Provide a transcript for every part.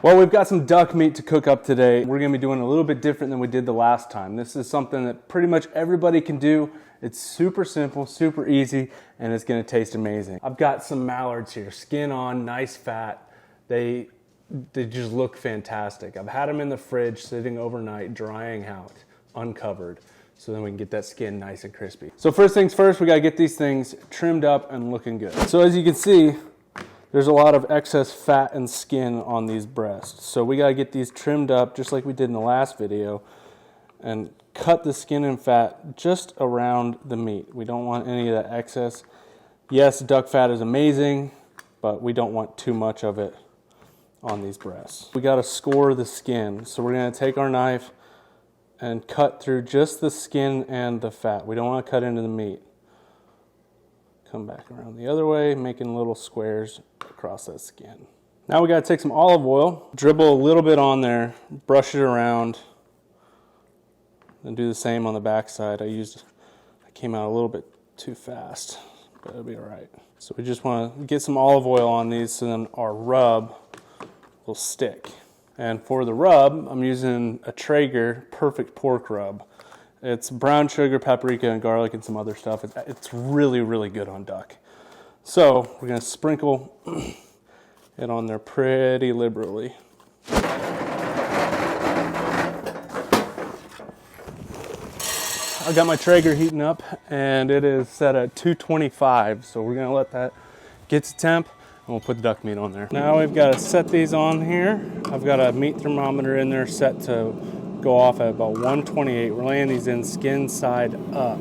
Well, we've got some duck meat to cook up today. We're gonna be doing a little bit different than we did the last time. This is something that pretty much everybody can do. It's super simple, super easy, and it's gonna taste amazing. I've got some mallards here, skin on, nice fat. They just look fantastic. I've had them in the fridge sitting overnight, drying out, uncovered, so then we can get that skin nice and crispy. So first things first, we gotta get these things trimmed up and looking good. So as you can see, there's a lot of excess fat and skin on these breasts. So we gotta get these trimmed up just like we did in the last video and cut the skin and fat just around the meat. We don't want any of that excess. Yes, duck fat is amazing, but we don't want too much of it on these breasts. We gotta score the skin. So we're gonna take our knife and cut through just the skin and the fat. We don't wanna cut into the meat. Come back around the other way, making little squares across that skin. Now we gotta take some olive oil, dribble a little bit on there, brush it around, and do the same on the back side. I came out a little bit too fast, but it'll be all right. So we just wanna get some olive oil on these so then our rub will stick. And for the rub, I'm using a Traeger Perfect Pork Rub. It's brown sugar, paprika, and garlic, and some other stuff. It's really, really good on duck. So we're gonna sprinkle it on there pretty liberally. I got my Traeger heating up, and it is set at 225. So we're gonna let that get to temp, and we'll put the duck meat on there. Now we've got to set these on here. I've got a meat thermometer in there set to go off at about 128. We're laying these in skin side up,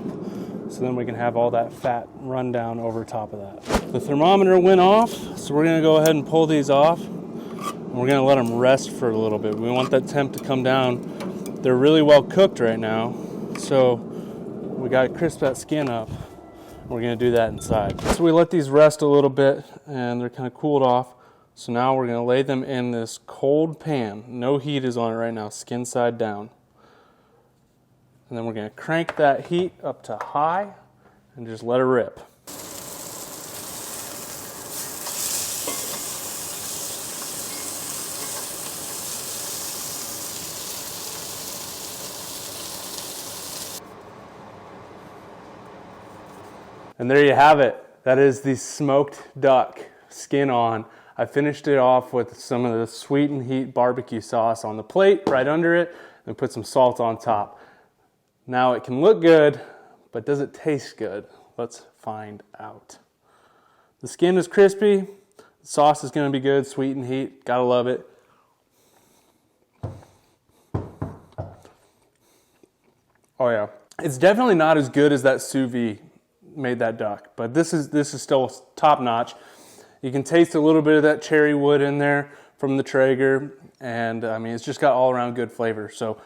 so then we can have all that fat run down over top of that. The thermometer went off, so we're gonna go ahead and pull these off, and we're gonna let them rest for a little bit. We want that temp to come down. They're really well cooked right now, so we gotta crisp that skin up. We're gonna do that inside. So we let these rest a little bit, and they're kind of cooled off. So now we're gonna lay them in this cold pan. No heat is on it right now, skin side down. And then we're gonna crank that heat up to high and just let it rip. And there you have it. That is the smoked duck, skin on. I finished it off with some of the sweet and heat barbecue sauce on the plate right under it, and put some salt on top. Now it can look good, but does it taste good? Let's find out. The skin is crispy, the sauce is gonna be good, sweet and heat, gotta love it. Oh yeah. It's definitely not as good as that sous vide made that duck, but this is still top notch. You can taste a little bit of that cherry wood in there from the Traeger, and I mean, it's just got all around good flavor. So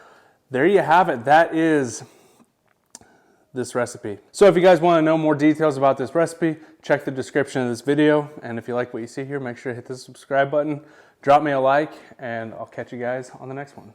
there you have it. That is this recipe. So if you guys want to know more details about this recipe, check the description of this video. And if you like what you see here, make sure to hit the subscribe button, drop me a like, and I'll catch you guys on the next one.